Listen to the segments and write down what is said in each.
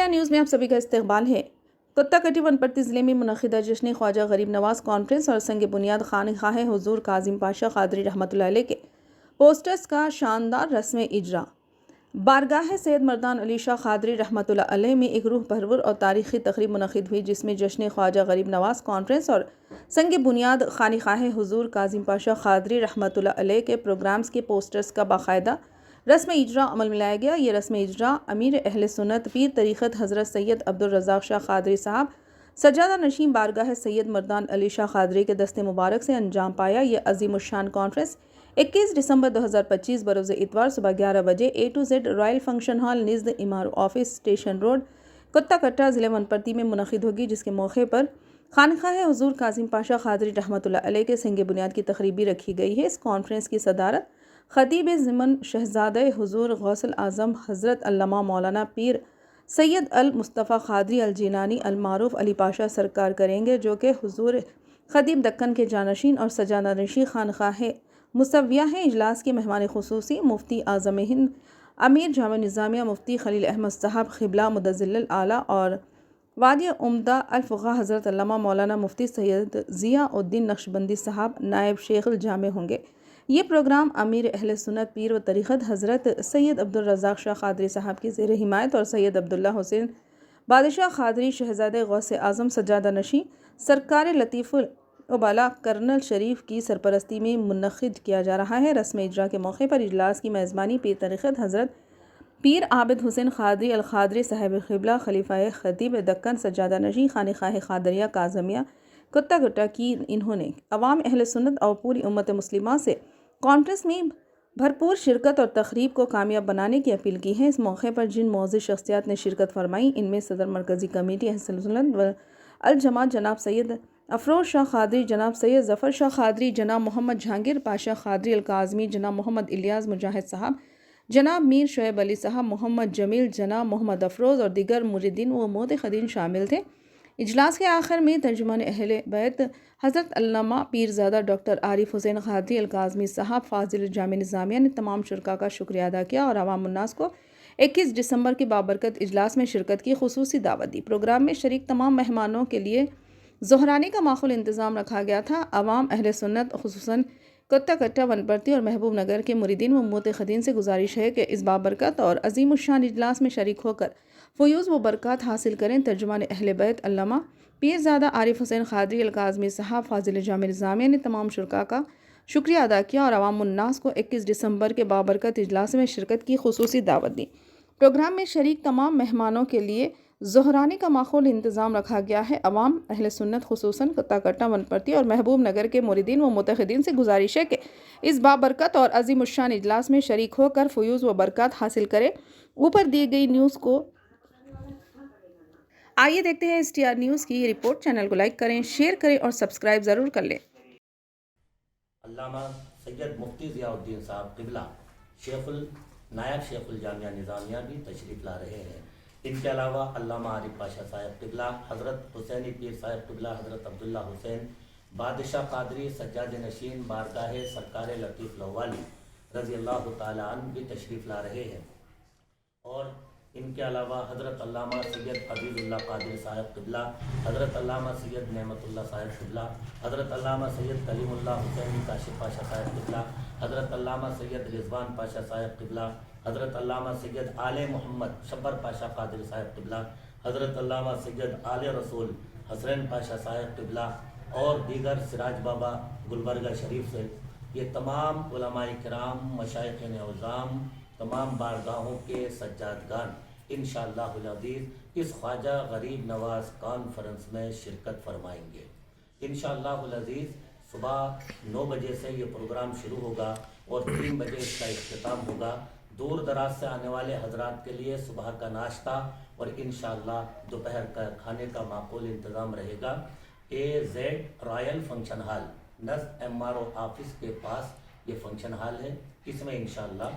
Asia news में आप सभी का इस्तकबाल है। कुत्ता कटी वनपर्ती ज़िले में मुनक़िदा जश्न ख्वाजा गरीब नवाज़ कॉन्फ्रेंस और संग बुनियाद खानक़ाह हुज़ूर काज़िम पाशा क़ादरी रहमतुल्लाह अलैह के पोस्टर्स का शानदार रस्म इजरा। बारगाह सैयद मर्दान अली शाह क़ादरी रहमतुल्लाह अलैह में एक रूह परवर और तारीख़ी तक़रीब मुनक़िद हुई, जिसमें जश्न ख्वाजा गरीब नवाज़ कॉन्फ्रेंस और संग बुनियाद खानक़ाह हुज़ूर काज़िम पाशा क़ादरी रहमतुल्लाह अलैह के प्रोग्राम्स के पोस्टर्स का बाकायदा रस्म इजरा अमल में लाया गया। ये रस्म इजरा अमीर अहले सुन्नत पीर तरीक़त हज़रत सैयद अब्दुल रज़ाक़ शाह क़ादरी साहब सज्जादा नशीं बारगाह सैयद मर्दान अली शाह क़ादरी के दस्ते मुबारक से अंजाम पाया। ये अज़ीमुश्शान कॉन्फ्रेंस 21 दिसंबर 2025 बरोज़ इतवार सुबह 11 बजे A to Z royal function hall निज़द MRO office station road Kothakota ज़िले वनपर्ती में मुनक़िद होगी, जिसके मौके पर खानक़ाह हुज़ूर काज़िम पाशा क़ादरी रहमतुल्लाह अलैह के संग बुनियाद की तक़रीब भी रखी गई है। इस कॉन्फ्रेंस की सदारत ख़तीब ज़िमन शहज़ादे हुज़ूर गौसल आज़म हज़रत अल्लामा मौलाना पीर सैयद अल मुस्तफ़ा क़ादरी अल जीलानी अल मारूफ़ अली पाशा सरकार करेंगे, जो कि हुज़ूर ख़तीब दक्कन के जानशीन और सज्जादा नशीं खानक़ाह मुसव्विया हैं। इजलास के मेहमान ख़ुसूसी मुफ्ती आज़म हिंद अमीर जामा निज़ामिया मुफ्ती खलील अहमद साहब क़िबला मुदज़्ज़िल आला और वादी उम्दा अल फ़ुक़हा हज़रत अल्लामा मौलाना मुफ्ती सैयद ज़ियाउद्दीन नक्शबंदी साहब नायब शेख अल जामे होंगे। ये प्रोग्राम अमीर अहले सुन्नत पीर व तरीक़त हज़रत सैयद अब्दुल रज़ाक़ शाह क़ादरी साहब की ज़ेर हिमायत और सैयद अब्दुल्ला हुसैन बादशाह क़ादरी शहज़ादे गौसे आज़म सज्जादा नशीं सरकार लतीफ़ुल उबाला कर्नल शरीफ की सरपरस्ती में मुनक़िद किया जा रहा है। रस्म इजरा के मौके पर इजलास की मेज़बानी पीर तरीक़त हज़रत पीर आबिद हुसैन क़ादरी अल क़ादरी साहिब क़िबला खलीफ़ाए ख़तीब दक्कन सज्जादा नशीं खानक़ाह क़ादरिया काज़मिया कुत्ता कट्टा की। इन्होंने अवाम अहले सुन्नत और पूरी उम्मत मुस्लिमा से कॉन्फ्रेंस में भरपूर शिरकत और तक़रीब को कामयाब बनाने की अपील की है। इस मौके पर जिन मौज़ूद शख्सियात ने शिरकत फरमाई, इनमें सदर मरकज़ी कमेटी अहले सुन्नत व अल जमात जनाब सैयद अफरोज़ शाह क़ादरी, जनाब सैयद ज़फ़र शाह क़ादरी, जनाब मोहम्मद जहांगीर पाशा क़ादरी अल काज़मी, जनाब मोहम्मद इलियास मुजाहिद साहब, जनाब मीर शोएब अली साहब, मोहम्मद जमील, जनाब मोहम्मद अफरोज़ और दीगर मुरीदीन व मोतक़दीन शामिल थे। इजलास के आखिर में तर्जुमान अहले बैत हज़रत अल्लामा पीरज़ादा डॉक्टर आरिफ हुसैन क़ादरी अल काज़मी साहब फ़ाज़िल जामे निज़ामिया ने तमाम शुरका का शुक्रिया अदा किया और अवाम उन्नास को 21 दिसंबर के बाबरकत इजलास में शिरकत की खुसूसी दावत दी। प्रोग्राम में शरीक तमाम मेहमानों के लिए ज़ोहरानी का माखूल इंतज़ाम रखा गया था। अवाम अहले सुन्नत खुसूसन कुत्ता कट्टा वनपर्ती और महबूब नगर के मुरीदीन व मोतक़दीन से गुजारिश है कि इस बाबरकत और अज़ीमुश्शान इजलास में शरीक होकर फ़यूज़ व बरक़ात हासिल करें। तर्जुमान अहले बैत अल्लामा पीरज़ादा आरिफ हुसैन क़ादरी अल काज़मी साहब फ़ाज़िल जामे निज़ामिया ने तमाम शुरका का शुक्रिया अदा किया और अवाम उन्नास को 21 दिसंबर के बाबरकत इजलास में शिरकत की खुसूसी दावत दी। प्रोग्राम में शरीक तमाम मेहमानों के लिए ज़ोहरानी का माखूल इंतज़ाम रखा गया है। अवाम अहले सुन्नत खुसूसन कुत्ता कट्टा वनपर्ती और महबूब नगर के मुरीदीन व मुतक़दीन से गुजारिश है कि इस बाबरकत और अज़ीमुश्शान इजलास में शरीक होकर फ़यूज़ व बरक़ात हासिल करें। ऊपर दी गई न्यूज़ को आइए देखते हैं STR न्यूज़ की रिपोर्ट। चैनल को लाइक करें, शेयर करें और सब्सक्राइब ज़रूर कर लें। अल्लामा सैयद मुफ्ती ज़ियाउद्दीन साहब क़िबला नायब शेखुल जामिया निज़ामिया भी तशरीफ़ ला रहे हैं। इनके अलावा अल्लामा आरिफ पाशा साहब क़िबला, हज़रत हुसैनी पीर साहब क़िबला, हज़रत अब्दुल्ला हुसैन बादशाह क़ादरी सज्जाद नशीन बारगाह सरकार लतीफ़ लवाली रज़ी अल्लाह ताला अन्हु भी तशरीफ़ ला रहे हैं। और इनके अलावा हज़रत अल्लामा सैयद अज़ीज़ुल्लाह क़ादरी साहब क़िबला, हज़रत अल्लामा सैयद नेमतुल्लाह साहब क़िबला, हज़रत अल्लामा सैयद कलीमुल्लाह हुसैनी काशिफ़ पाशा साहब क़िबला, हज़रत अल्लामा सैयद रिज़वान पाशा साहब क़िबला, हज़रत अल्लामा सैयद आले मोहम्मद शब्बर पाशा क़ादरी साहब क़िबला, हज़रत अल्लामा सैयद आले रसूल हसरैन पाशा साहब क़िबला और दीगर सिराज बाबा गुलबर्गा शरीफ से ये तमाम उलमाए किराम मशाइख़ औज़ाम तमाम बारगाहों के सज्जादगान इंशाअल्लाहुल अज़ीज़ इस ख्वाजा गरीब नवाज़ कॉन्फ्रेंस में शिरकत फरमाएंगे। इंशाअल्लाहुल अज़ीज़ सुबह 9 बजे से ये प्रोग्राम शुरू होगा और 3 बजे इसका इख्तिताम होगा। दूर दराज से आने वाले हजरात के लिए सुबह का नाश्ता और इंशाअल्लाह दोपहर का खाने का माकूल इंतज़ाम रहेगा। AZ रॉयल फंक्शन हॉल नज़ MRO ऑफिस के पास ये फंक्शन हॉल है। इसमें इंशाअल्लाह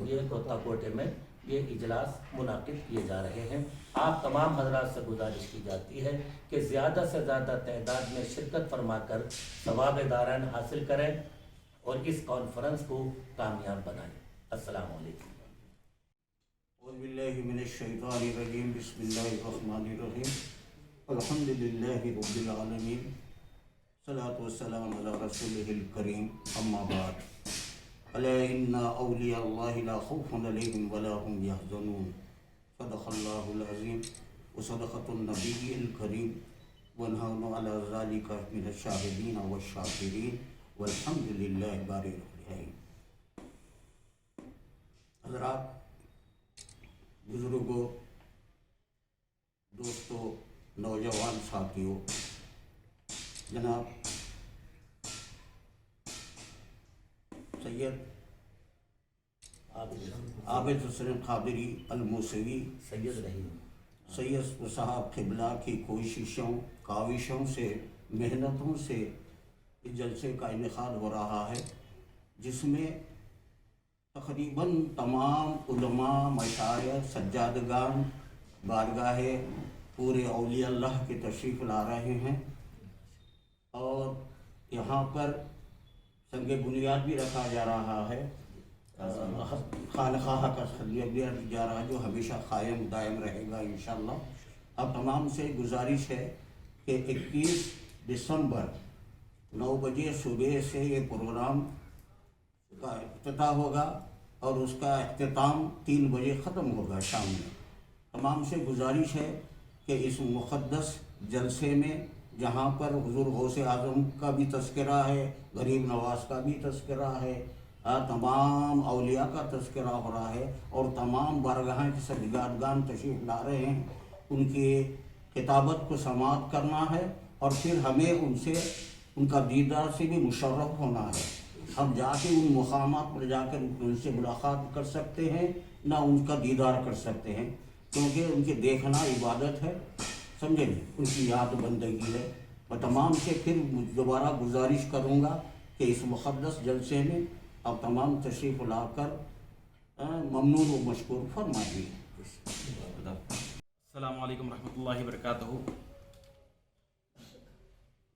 ये कोता कोटे में ये इजलास मुनाकिद किए जा रहे हैं। आप तमाम हजरात से गुजारिश की जाती है कि ज़्यादा से ज़्यादा तादाद में शिरकत फरमाकर सवाब दारान हासिल करें और इस कॉन्फ्रेंस को कामयाब बनाएं। अस्सलाम वालेकुम। أعوذ بالله من الشيطان الرجيم بسم الله الرحمن الرحيم الحمد لله رب العالمين الصلاة والسلام على رسوله الكريم أما بعد ألا إن أولياء الله لا خوف عليهم ولا هم يحزنون صدق الله العظيم وصدقة النبي الكريم ونحن على ذلك من الشاهدين والشاكرين والحمد لله بارئ العالمين. حضرات، بزرگوں، دوستوں، نوجوان ساتھیوں، جناب سید عابد حسین قادری الموسوی سید صاحب قبلہ کی کوششوں، کاوشوں سے، محنتوں سے اس جلسے کا انعقاد ہو رہا ہے، جس میں تقریباً تمام علماء، مشائخ، سجادگان، بارگاہ پورے اولیاء اللہ کے تشریف لا رہے ہیں، اور یہاں پر سنگ بنیاد بھی رکھا جا رہا ہے، خانقاہ کا خلیہ بھی رکھا جا رہا ہے، جو ہمیشہ قائم دائم رہے گا انشاءاللہ۔ اب تمام سے گزارش ہے کہ 21 دسمبر 9 بجے صبح سے یہ پروگرام کا افتتاح ہوگا اور اس کا اختتام 3 بجے ختم ہوگا شام میں۔ تمام سے گزارش ہے کہ اس مقدس جلسے میں، جہاں پر حضور غوث اعظم کا بھی تذکرہ ہے، غریب نواز کا بھی تذکرہ ہے، تمام اولیاء کا تذکرہ ہو رہا ہے، اور تمام بارگاہیں کے سجادگان تشریف لا رہے ہیں، ان کی خطابت کو سماعت کرنا ہے، اور پھر ہمیں ان کا دیدار سے بھی مشرف ہونا ہے۔ ہم جا کے ان مقامات پر جا کر ان سے ملاقات کر سکتے ہیں، نہ ان کا دیدار کر سکتے ہیں، کیونکہ ان کے دیکھنا عبادت ہے، سمجھے، ان کی یاد بندگی ہے۔ میں تمام سے پھر دوبارہ گزارش کروں گا کہ اس مقدس جلسے میں آپ تمام تشریف لا کر ممنون و مشکور فرمائیے۔ السلام علیکم ورحمۃ اللہ وبرکاتہ۔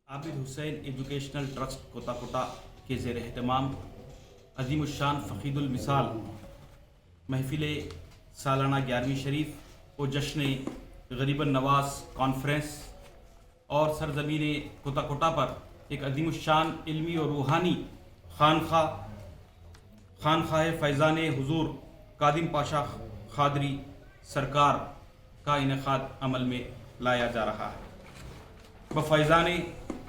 عابد حسین ایجوکیشنل ٹرسٹ کوتا کوٹا کے زیر اہتمام عظیم الشان فقید المثال محفل سالانہ 11ویں شریف و جشن غریب النواز کانفرنس اور سرزمین کوتا کوٹا پر ایک عظیم الشان علمی اور روحانی خانخواہ فیضان حضور کاظم پاشا قادری سرکار کا انعقاد عمل میں لایا جا رہا ہے۔ بفیضان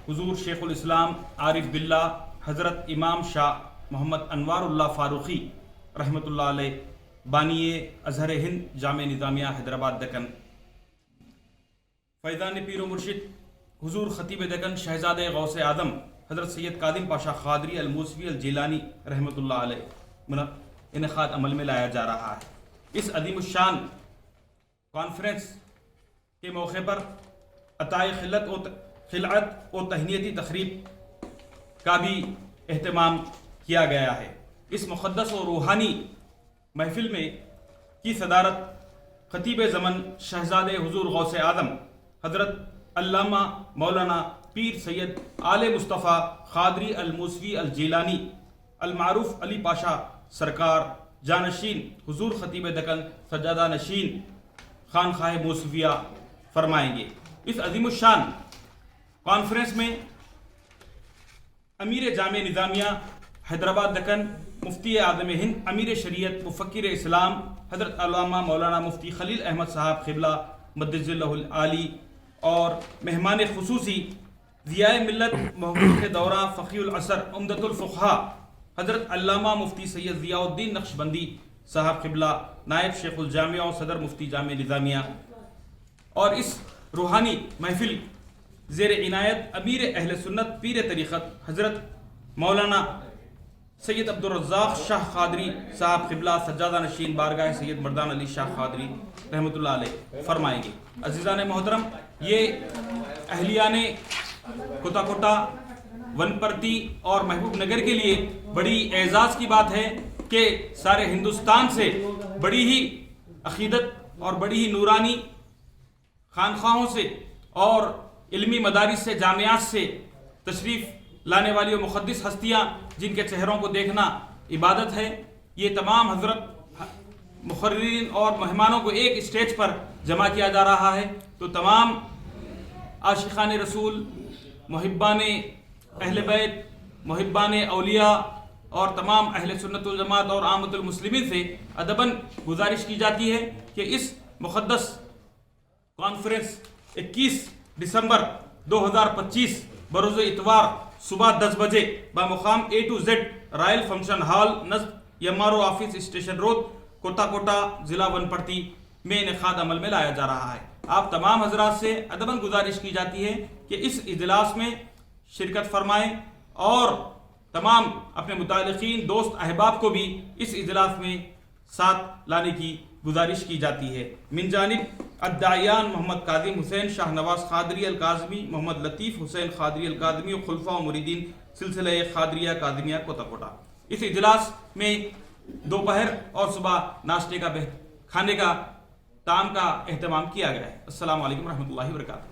حضور شیخ الاسلام عارف باللہ حضرت امام شاہ محمد انوار اللہ فاروقی رحمۃ اللہ علیہ بانی ازہر ہند جامع نظامیہ حیدرآباد دکن، فیضان پیر و مرشد حضور خطیب دکن شہزاد غوث اعظم حضرت سید کاظم پاشا قادری الموسوی الجیلانی رحمۃ اللہ علیہ انعقاد عمل میں لایا جا رہا ہے۔ اس عظیم الشان کانفرنس کے موقع پر عطائے خلعت و تہنیتی تقریب کا بھی اہتمام کیا گیا ہے۔ اس مقدس و روحانی محفل میں کی صدارت خطیب زمن شہزاد حضور غوث اعظم حضرت علامہ مولانا پیر سید آل مصطفیٰ قادری الموسوی الجیلانی المعروف علی پاشا سرکار جانشین حضور خطیب دکن سجادہ نشین خانخواہ موسویہ فرمائیں گے۔ اس عظیم الشان کانفرنس میں امیر جامع نظامیہ حیدرآباد دکن مفتی اعظم ہند امیر شریعت مفکر اسلام حضرت علامہ مولانا مفتی خلیل احمد صاحب قبلہ مدظ اللہ العالی اور مہمان خصوصی ضیاء ملت محبوب دورہ فقی العصر عمدۃ الفقہاء حضرت علامہ مفتی سید ضیاء الدین نقشبندی صاحب قبلہ نائب شیخ الجامعہ و صدر مفتی جامع نظامیہ، اور اس روحانی محفل زیر عنایت امیر اہل سنت پیر طریقت حضرت مولانا سید عبدالرزاق شاہ قادری صاحب قبلہ سجادہ نشین بارگاہ سید مردان علی شاہ قادری رحمۃ اللہ علیہ فرمائیں گے۔ عزیزان محترم، یہ اہلیان کوتا کوٹا، ونپرتی اور محبوب نگر کے لیے بڑی اعزاز کی بات ہے کہ سارے ہندوستان سے بڑی ہی عقیدت اور بڑی ہی نورانی خانخواہوں سے اور علمی مدارس سے، جامعات سے تشریف لانے والی و مقدس ہستیاں جن کے چہروں کو دیکھنا عبادت ہے، یہ تمام حضرت मुखर्रीन और मेहमानों को एक स्टेज पर जमा किया जा रहा है। तो तमाम आशिक़ान रसूल, मुहिब्बान अहले बैत, मुहिब्बान औलिया और तमाम अहले सुन्नत वल जमात और आमतुल मुस्लिमीन से अदबन गुजारिश की जाती है कि इस मुक़द्दस कॉन्फ्रेंस 21 दिसंबर 2025 बरोज़ इतवार सुबह 10 बजे बामुकाम A to Z royal function hall नज़द MRO office station road Kota ज़िला वनपर्ती में इनेकाद अमल में लाया जा रहा है। आप तमाम हजरात से अदबन गुजारिश की जाती है कि इस इजलास में शिरकत फरमाएं और तमाम अपने मुतालिकीन दोस्त अहबाब को भी इस इजलास में साथ लाने की गुजारिश की जाती है। मिन जानिब अद्दायान मोहम्मद कादिम हुसैन शाह नवाज कादरी अल काज़मी, मोहम्मद लतीफ़ हुसैन कादरी अल काज़मी और खुलफा व मुरीदीन सिलसिला कादरिया कादमिया कोटा। इस इजलास में दोपहर और सुबह नाश्ते का खाने का ताम का एहतमाम किया गया है। अस्सलाम वालेकुम रहमतुल्लाहि व बरकातहू।